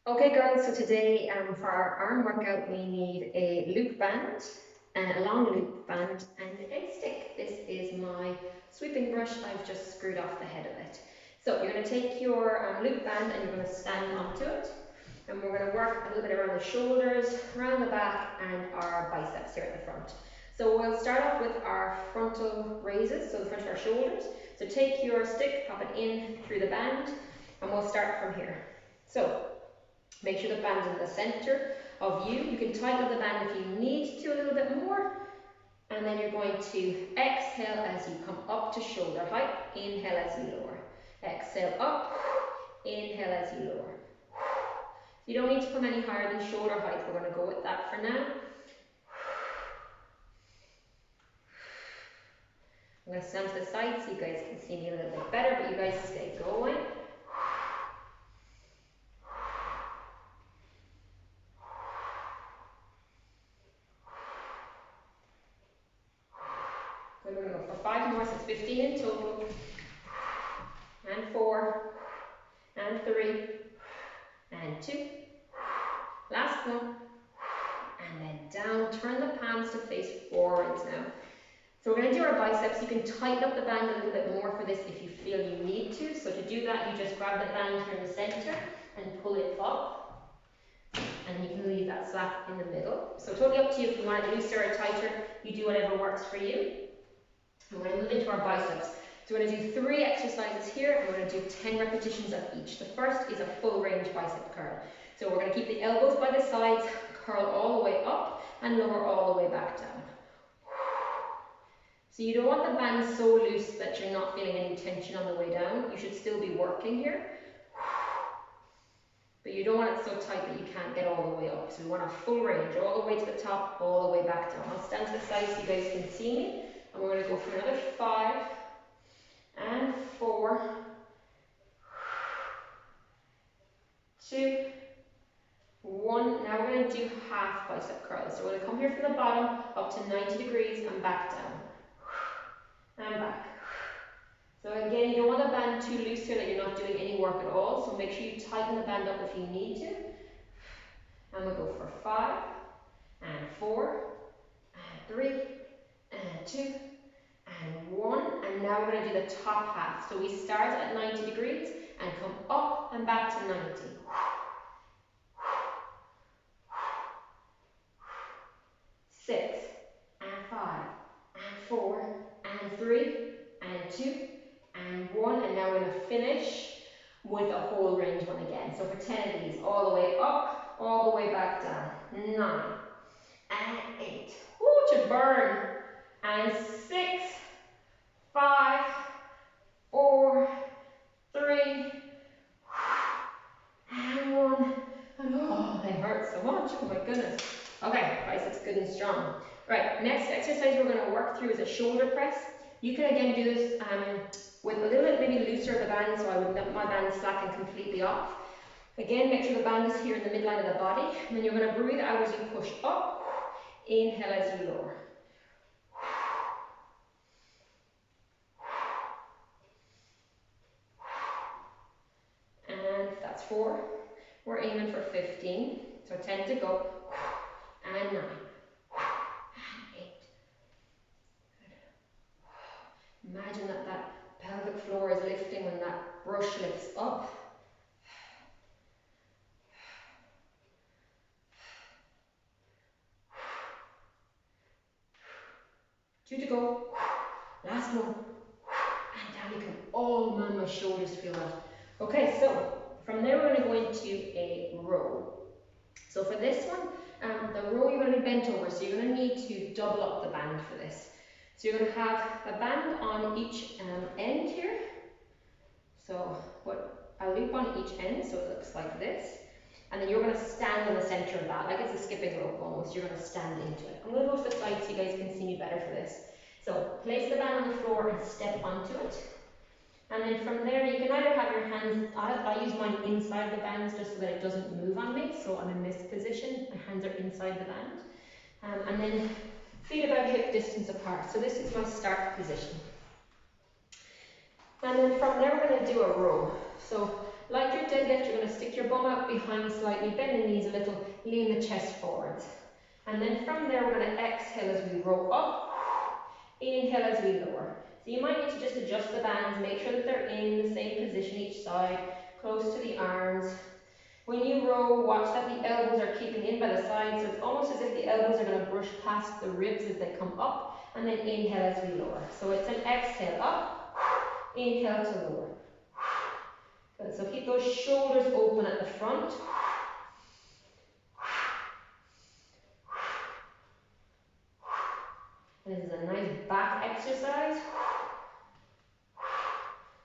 Okay girls, so today for our arm workout we need a loop band, a long loop band and a stick. This is my sweeping brush. I've just screwed off the head of it. So you're going to take your loop band and you're going to stand onto it, and we're going to work a little bit around the shoulders, around the back and our biceps here at the front. So we'll start off with our frontal raises, so the front of our shoulders. So take your stick, pop it in through the band and we'll start from here. So make sure the band's in the center of you. You can tighten up the band if you need to a little bit more. And then you're going to exhale as you come up to shoulder height. Inhale as you lower. Exhale up. Inhale as you lower. You don't need to come any higher than shoulder height. We're going to go with that for now. I'm going to stand to the side so you guys can see me a little bit better, but you guys stay going. Good, we're going to go for 5 more, so it's 15 in total. And 4, and 3, and 2. Last one. And then down. Turn the palms to face forwards now. So we're going to do our biceps. You can tighten up the band a little bit more for this if you feel you need to. So to do that, you just grab the band here in the center and pull it up. And you can leave that slack in the middle. So totally up to you if you want it looser or tighter. You do whatever works for you. And we're going to move into our biceps. So we're going to do 3 exercises here, and we're going to do 10 repetitions of each. The first is a full range bicep curl. So we're going to keep the elbows by the sides, curl all the way up, and lower all the way back down. So you don't want the band so loose that you're not feeling any tension on the way down. You should still be working here. But you don't want it so tight that you can't get all the way up. So we want a full range, all the way to the top, all the way back down. I'll stand to the side so you guys can see me. And we're going to go for another 5, and 4, 2, 1. Now we're going to do half bicep curls. So we're going to come here from the bottom up to 90 degrees and back down. And back. So again, you don't want the band too loose here that you're not doing any work at all. So make sure you tighten the band up if you need to. And we'll go for 5, and 4, and 3, and 2, and 1. And now we're going to do the top half. So we start at 90 degrees and come up and back to 90. 6, and 5, and 4, and 3, and 2, and 1. And now we're going to finish with a whole range one again. So for 10 of these, all the way up, all the way back down. 9, and 8. Ooh, to burn. And 6, 5, 4, 3, and 1. And oh, they hurt so much. Oh my goodness. Okay, biceps good and strong. Right, next exercise we're going to work through is a shoulder press. You can again do this with a little bit maybe looser of the band, so I would let my band slacken completely off. Again, make sure the band is here in the midline of the body, and then you're going to breathe out as you push up. Inhale as you lower. And that's 4. We're aiming for 15, so 10 to go. And 9. And 8. Good. Imagine that that pelvic floor is lifting when that brush lifts up. 2 to go. Last one. And down you come. Oh man, my shoulders feel that. Okay, so from there we're going to go into a row. So for this one, the row you're going to be bent over, so you're going to need to double up the band for this. So you're going to have a band on each end here. So what a loop on each end, so it looks like this. And then you're going to stand in the center of that, like it's a skipping rope almost. You're going to stand into it. I'm going to go to the side so you guys can see me better for this. So place the band on the floor and step onto it. And then from there, you can either have your hands, I use mine inside the bands just so that it doesn't move on me. So I'm in this position, my hands are inside the band. And then feet about hip distance apart. So this is my start position. And then from there, we're going to do a row. So like your deadlift, you're going to stick your bum out behind slightly, bend the knees a little, lean the chest forwards. And then from there, we're going to exhale as we roll up, inhale as we lower. So you might need to just adjust the bands, make sure that they're in the same position each side, close to the arms. When you row, watch that the elbows are keeping in by the sides, so it's almost as if the elbows are going to brush past the ribs as they come up, and then inhale as we lower. So it's an exhale up, inhale to lower. Good, so keep those shoulders open at the front. And this is a nice back exercise.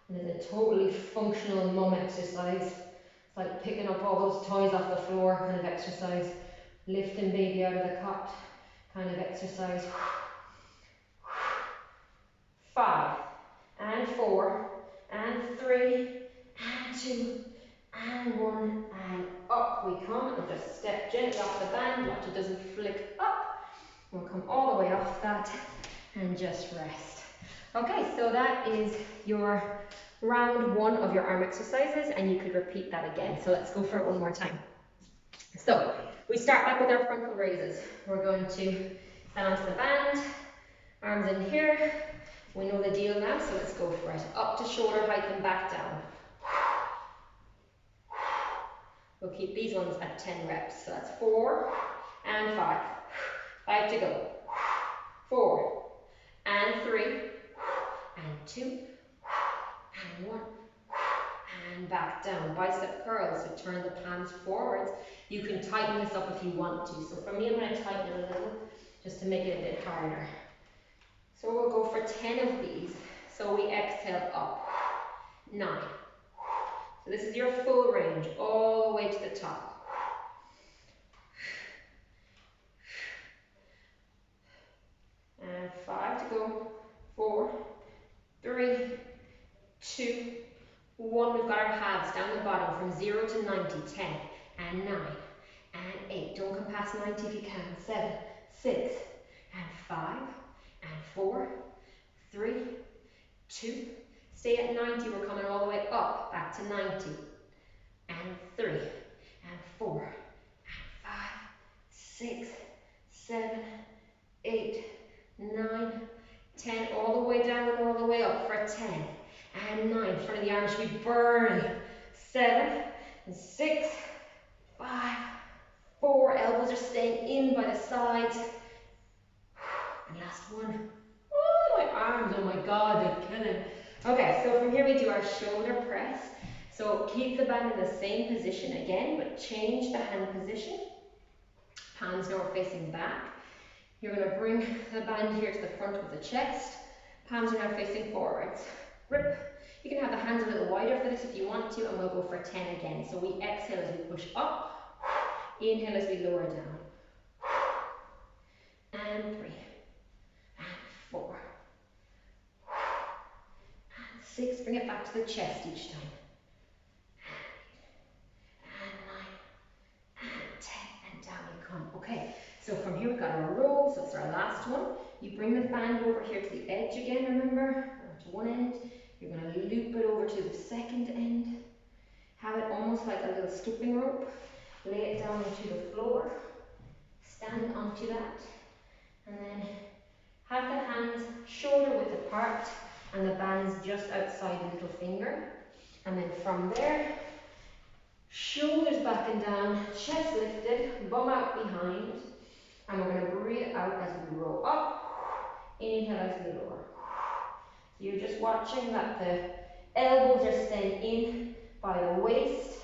And it's a totally functional mum exercise. It's like picking up all those toys off the floor kind of exercise. Lifting baby out of the cot kind of exercise. 5, and 4, and 3, and 2, and 1, and up we come. And just step gently off the band, watch it doesn't flick up. We'll come all the way off that and just rest. Okay, so that is your round 1 of your arm exercises, and you could repeat that again. So let's go for it one more time. So we start back with our frontal raises. We're going to stand onto the band, arms in here. We know the deal now, so let's go for it. Up to shoulder height and back down. We'll keep these ones at 10 reps. So that's 4 and 5. 5 to go. 4 and 3 and 2 and 1 and back down. Bicep curls, so turn the palms forwards. You can tighten this up if you want to. So for me, I'm going to tighten it a little just to make it a bit harder. So we'll go for 10 of these. So we exhale up. 9. So this is your full range, all the way to the top. And 5 to go. 4, 3, 2, 1. We've got our halves down the bottom from 0 to 90. 10 and 9 and 8. Don't come past 90 if you can. 7, 6 and 5 and 4, 3, 2. Stay at 90. We're coming all the way up, back to 90. And 3 and 4 and 5, 6, 7, 8, 9, 10. All the way down and all the way up for 10 and 9. Front of the arms should be burning. 7 and 6, 5, 4. Elbows are staying in by the sides. And last one. Oh, my arms. Oh my God, they're killing. Okay, so from here we do our shoulder press. So keep the band in the same position again, but change the hand position. Hands now are facing back. You're going to bring the band here to the front of the chest. Palms are now facing forwards. Grip. You can have the hands a little wider for this if you want to, and we'll go for 10 again. So we exhale as we push up. Inhale as we lower down. And 3. And 4. And 6. Bring it back to the chest each time. Okay, so from here we've got our roll, so it's our last one. You bring the band over here to the edge again, remember? Or to one end. You're going to loop it over to the second end. Have it almost like a little skipping rope. Lay it down onto the floor. Stand onto that. And then have the hands shoulder width apart and the bands just outside the little finger. And then from there, shoulders back and down, chest lifted, bum out behind, and we're going to breathe out as we roll up, inhale as we lower. So you're just watching that the elbows are staying in by the waist.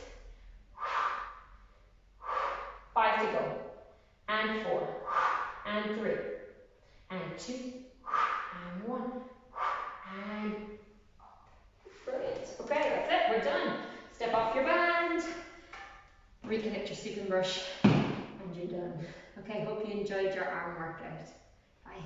5 to go, and 4, and 3, and 2, and 1, and up. Brilliant. Okay, that's it, we're done. Step off your band. Reconnect your soup and brush, and you're done. Okay, hope you enjoyed your arm workout. Bye.